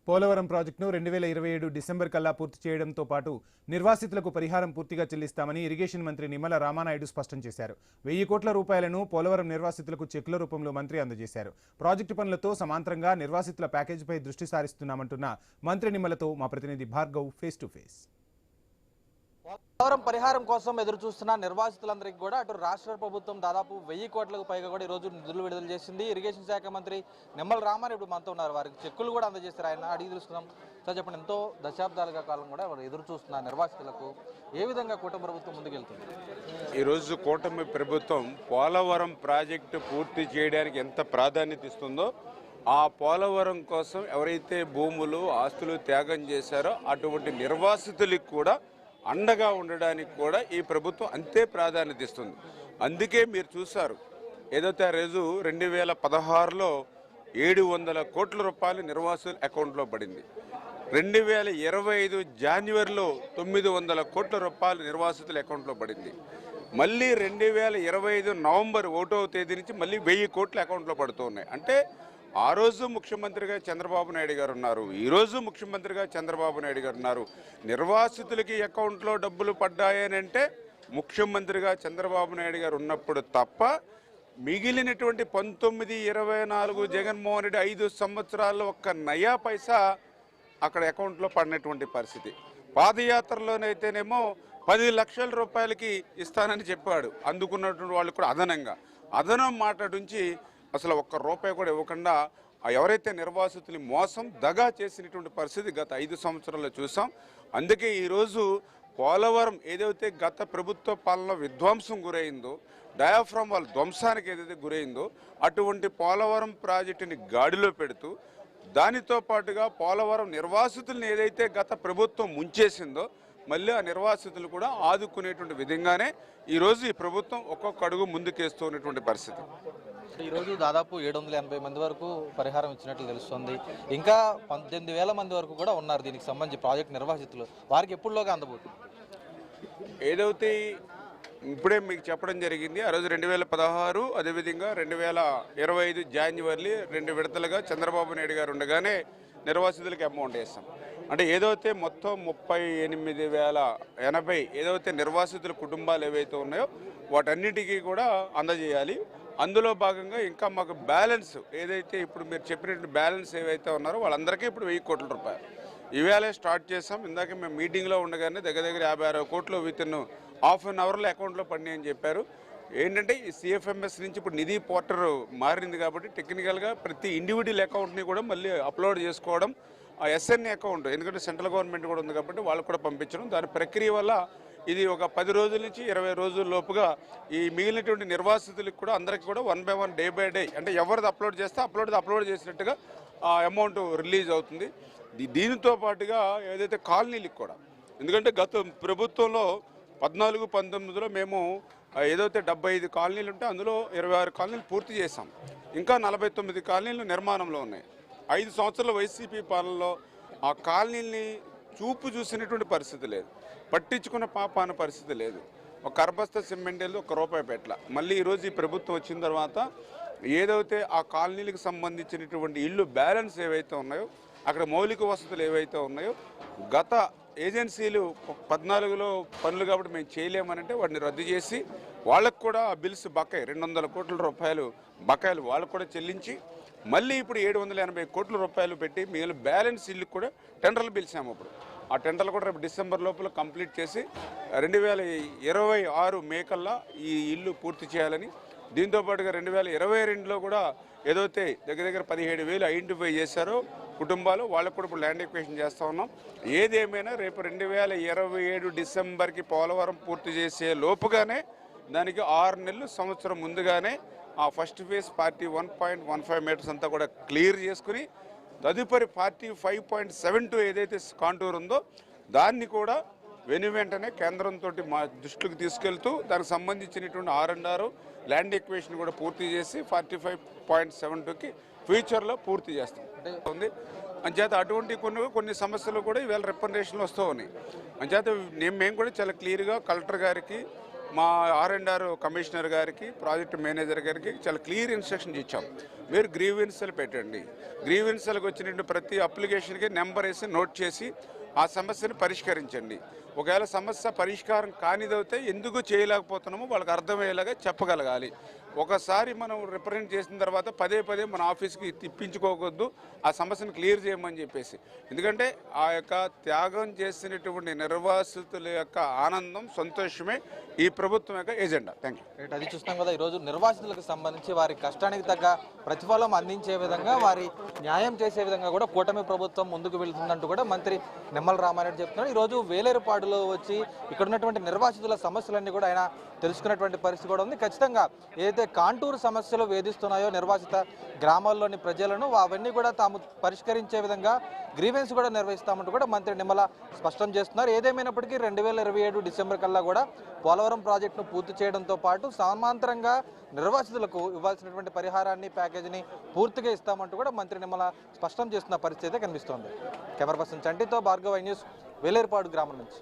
పోలవరం ప్రాజెక్టును 2027 డిసెంబర్ కల్లా పూర్తి చేయడంతో పాటు నిర్వాసితులకు పరిహారం పూర్తిగా చెల్లిస్తామని ఇరిగేషన్ మంత్రి నిమ్మల రామానాయుడు స్పష్టం చేశారు. 1000 కోట్ల రూపాయలను పోలవరం నిర్వాసితులకు చెక్కుల రూపంలో మంత్రి అందజేశారు. ప్రాజెక్టు పనులతో సమాంతరంగా నిర్వాసితుల ప్యాకేజీపై దృష్టి సారిస్తున్నామంటున్న మంత్రి నిమ్మలతో మా ప్రతినిధి Bhargav face to face. Polavaram పరిహారం కోసం ఎదురు చూస్తున్న నిర్వాసితులందరికీ కూడా అటు రాష్ట్ర ప్రభుత్వం దాదాపు 1000 కోట్లకు పైగా కూడా ఈరోజు నిధులు విడుదల చేసింది. ఇరిగేషన్ శాఖ మంత్రి నిమ్మల రామానాయుడు మనతో ఉన్నారు. వారికి చెక్కులు కూడా అందజేస్తారు. ఆయన అడిగి తెలుసుకుందాం. సార్ చెప్పండి, ఎంతో దశాబ్దాలుగా కాలం కూడా వారు ఎదురు చూస్తున్న నిర్వాసితులకు ఏ విధంగా కూటమి ప్రభుత్వం ముందుకెళ్తుంది? ఈరోజు కూటమి ప్రభుత్వం పోలవరం ప్రాజెక్టు పూర్తి చేయడానికి ఎంత ప్రాధాన్యత ఇస్తుందో, ఆ పోలవరం కోసం ఎవరైతే భూములు ఆస్తులు త్యాగం చేశారో అటువంటి నిర్వాసితులకు కూడా అండగా ఉండడానికి కూడా ఈ ప్రభుత్వం అంతే ప్రాధాన్యత ఇస్తుంది. అందుకే మీరు చూశారు, ఏదైతే ఆ రోజు 2016లో 700 కోట్ల రూపాయలు నిర్వాసుల అకౌంట్లో పడింది. 2025 జనవరిలో 900 కోట్ల రూపాయలు నిర్వాసితుల అకౌంట్లో పడింది. మళ్ళీ 2025 నవంబర్ 1వ తేదీ నుంచి మళ్ళీ 1000 కోట్ల అకౌంట్లో పడుతూ ఉన్నాయి. అంటే ఆ రోజు ముఖ్యమంత్రిగా చంద్రబాబు నాయుడు గారు ఉన్నారు, ఈరోజు ముఖ్యమంత్రిగా చంద్రబాబు నాయుడు గారు ఉన్నారు. నిర్వాసితులకి అకౌంట్లో డబ్బులు పడ్డాయని అంటే ముఖ్యమంత్రిగా చంద్రబాబు నాయుడు గారు ఉన్నప్పుడు తప్ప మిగిలినటువంటి 19, 24 జగన్మోహన్ రెడ్డి 5 సంవత్సరాల్లో ఒక్క నయా పైసా అక్కడ అకౌంట్లో పడినటువంటి పరిస్థితి. పాదయాత్రలోనైతేనేమో 10 లక్షల రూపాయలకి ఇస్తానని చెప్పాడు. అందుకున్నటువంటి వాళ్ళు కూడా అదనం మాట్లాడించి అసలు ఒక్క రూపాయి కూడా ఇవ్వకుండా ఎవరైతే నిర్వాసితులు మోసం దగా చేసినటువంటి పరిస్థితి గత 5 సంవత్సరాల్లో చూసాం. అందుకే ఈరోజు పోలవరం ఏదైతే గత ప్రభుత్వ పాలన విధ్వంసం గురైందో, డయాఫ్రామ్ వాళ్ళ ధ్వంసానికి ఏదైతే గురైందో అటువంటి పోలవరం ప్రాజెక్టుని గాడిలో పెడుతూ, దానితో పాటుగా పోలవరం నిర్వాసితులను ఏదైతే గత ప్రభుత్వం ముంచేసిందో మళ్ళీ ఆ నిర్వాసితులు కూడా ఆదుకునేటువంటి విధంగానే ఈరోజు ఈ ప్రభుత్వం ఒక్కొక్క అడుగు ముందుకేస్తూ ఉన్నటువంటి పరిస్థితి. ఈరోజు దాదాపు 780 మంది వరకు పరిహారం ఇచ్చినట్లు తెలుస్తుంది. ఇంకా 18,000 మంది వరకు కూడా ఉన్నారు దీనికి సంబంధించి ప్రాజెక్ట్ నిర్వాసితులు. వారికి ఎప్పుడులోగా అందబోతుంది? ఏదైతే ఇప్పుడే మీకు చెప్పడం జరిగింది, ఆ రోజు 2016 అదేవిధంగా 2025 జనవరి 2 విడతలుగా చంద్రబాబు నాయుడు గారు ఉండగానే నిర్వాసితులకి అమౌంట్ వేస్తాం. అంటే ఏదైతే మొత్తం 38,080 ఏదైతే నిర్వాసితుల కుటుంబాలు ఏవైతే ఉన్నాయో వాటన్నిటికీ కూడా అందజేయాలి. అందులో భాగంగా ఇంకా మాకు బ్యాలెన్స్ ఏదైతే ఇప్పుడు మీరు చెప్పినట్టు బ్యాలెన్స్ ఏవైతే ఉన్నారో వాళ్ళందరికీ ఇప్పుడు 1000 కోట్ల రూపాయలు ఇవాళ స్టార్ట్ చేసాం. ఇందాక మేము మీటింగ్లో ఉండగానే దగ్గర 50-60 కోట్లు వితిన్ హాఫ్ అన్ అవర్లో అకౌంట్లో పడినాయి అని చెప్పారు. ఏంటంటే ఈ సిఎఫ్ఎంఎస్ నుంచి ఇప్పుడు నిధి పోర్టర్ మారింది కాబట్టి టెక్నికల్గా ప్రతి ఇండివిజువల్ అకౌంట్ని కూడా మళ్ళీ అప్లోడ్ చేసుకోవడం, ఆ ఎస్ఎన్ఏ అకౌంట్ ఎందుకంటే సెంట్రల్ గవర్నమెంట్ కూడా ఉంది కాబట్టి వాళ్ళకు కూడా పంపించడం, దాని ప్రక్రియ వల్ల ఇది ఒక 10 రోజుల నుంచి 20 రోజుల లోపుగా ఈ మిగిలినటువంటి నిర్వాసితులకు కూడా అందరికీ కూడా 1 by 1 డే బై డే అంటే ఎవరిది అప్లోడ్ చేస్తే అప్లోడ్ చేసినట్టుగా ఆ అమౌంట్ రిలీజ్ అవుతుంది. దీనితో పాటుగా ఏదైతే కాలనీలకు కూడా, ఎందుకంటే గత ప్రభుత్వంలో 14-19లో మేము ఏదైతే 75 కాలనీలు ఉంటే అందులో 26 కాలనీలు పూర్తి చేశాం. ఇంకా 49 కాలనీలు నిర్మాణంలో ఉన్నాయి. 5 సంవత్సరాల వైసీపీ పాలనలో ఆ కాలనీల్ని చూసినటువంటి పరిస్థితి లేదు, పట్టించుకున్న పాపాన పరిస్థితి లేదు. ఒక కర్బస్త సిమెంట్ వెళ్ళి 1 రూపాయి పెట్టల. మళ్ళీ ఈరోజు ఈ ప్రభుత్వం వచ్చిన తర్వాత ఏదైతే ఆ కాలనీలకు సంబంధించినటువంటి ఇళ్ళు బ్యాలెన్స్ ఏవైతే ఉన్నాయో, అక్కడ మౌలిక వసతులు ఏవైతే ఉన్నాయో గత ఏజెన్సీలు 14లో పనులు కాబట్టి మేము చేయలేమనంటే వాటిని రద్దు చేసి వాళ్ళకు కూడా ఆ బిల్స్ బకాయి 200 కోట్ల రూపాయలు బకాయిలు వాళ్ళకు కూడా చెల్లించి మళ్ళీ ఇప్పుడు 780 కోట్ల రూపాయలు పెట్టి మిగిలిన బ్యాలెన్స్ ఇల్లు కూడా టెండర్లు పిలిచాము. అప్పుడు ఆ టెండర్లు కూడా రేపు డిసెంబర్ లోపల కంప్లీట్ చేసి 2026 మే కల్లా ఈ ఇల్లు పూర్తి చేయాలని, దీంతోపాటుగా 2022లో కూడా ఏదైతే దగ్గర 17,000 ఐడెంటిఫై చేశారో కుటుంబాలు వాళ్ళకు కూడా ఇప్పుడు ల్యాండ్ ఎక్విజిషన్ చేస్తూ ఉన్నాం. ఏదేమైనా రేపు 2027 డిసెంబర్కి పోలవరం పూర్తి చేసే లోపుగానే దానికి 6 నెలలు సంవత్సరం ముందుగానే ఆ ఫస్ట్ ఫేజ్ పార్టీ 1.15 మీటర్స్ అంతా కూడా క్లియర్ చేసుకుని తదుపరి పార్టీ 5.72 ఏదైతే కాంటూర్ ఉందో దాన్ని కూడా వెంటనే కేంద్రంతో మా దృష్టికి తీసుకెళ్తూ దానికి సంబంధించినటువంటి R&R ల్యాండ్ ఎక్విజిషన్ కూడా పూర్తి చేసి 45.72కి ఫ్యూచర్లో పూర్తి చేస్తాం ఉంది. అంచేత అటువంటి కొన్ని సమస్యలు కూడా ఈవేళ రిప్రజెంటేషన్లు వస్తూ ఉన్నాయి. అంచేత మేము కూడా చాలా క్లియర్గా కలెక్టర్ గారికి మా R&R కమిషనర్ గారికి, ప్రాజెక్ట్ మేనేజర్ గారికి చాలా క్లియర్ ఇన్స్ట్రక్షన్ ఇచ్చాం. మీరు గ్రీవెన్స్లు పెట్టండి. గ్రీవెన్స్లకు వచ్చిన ప్రతి అప్లికేషన్కి నెంబర్ వేసి నోట్ చేసి ఆ సమస్యను పరిష్కరించండి. ఒకవేళ సమస్య పరిష్కారం కానిదైతే ఎందుకు చేయలేకపోతున్నామో వాళ్ళకి అర్థమయ్యేలాగా చెప్పగలగాలి. ఒకసారి మనం రిప్రజెంట్ చేసిన తర్వాత పదే పదే మన ఆఫీస్కి తిప్పించుకోవద్దు, ఆ సమస్యను క్లియర్ చేయమని చెప్పేసి. ఎందుకంటే ఆ యొక్క త్యాగం చేసినటువంటి నిర్వాసితుల యొక్క ఆనందం, సంతోషమే ఈ ప్రభుత్వం యొక్క ఎజెండా. Thank you. అది చూస్తాం కదా, ఈరోజు నిర్వాసితులకు సంబంధించి వారి కష్టానికి తగ్గ ప్రతిఫలం అందించే విధంగా, వారి న్యాయం చేసే విధంగా కూడా కూటమి ప్రభుత్వం ముందుకు వెళ్తుందంటూ కూడా మంత్రి నిమ్మల రామారెడ్డి చెప్తున్నారు. ఈరోజు వేలేరుపాడులో వచ్చి ఇక్కడ ఉన్నటువంటి నిర్వాసితుల సమస్యలన్నీ కూడా ఆయన తెలుసుకున్నటువంటి పరిస్థితి కూడా ఉంది. ఖచ్చితంగా ఏదైతే కాంటూరు సమస్యలు వేధిస్తున్నాయో నిర్వాసిత గ్రామాల్లోని ప్రజలను, అవన్నీ కూడా తాము పరిష్కరించే విధంగా గ్రీవెన్స్ కూడా నిర్వహిస్తామంటూ కూడా మంత్రి నిమ్మల స్పష్టం చేస్తున్నారు. ఏదేమైనప్పటికీ 2027 డిసెంబర్ కల్లా కూడా పోలవరం ప్రాజెక్టును పూర్తి చేయడంతో పాటు సమాంతరంగా నిర్వాసితులకు ఇవ్వాల్సినటువంటి పరిహారాన్ని, ప్యాకేజీని పూర్తిగా ఇస్తామంటూ కూడా మంత్రి నిమ్మల స్పష్టం చేస్తున్న పరిస్థితి కనిపిస్తోంది. కెమెరా పర్సన్ చంటితో భార్గవ న్యూస్, వేలేరుపాడు గ్రామం నుంచి.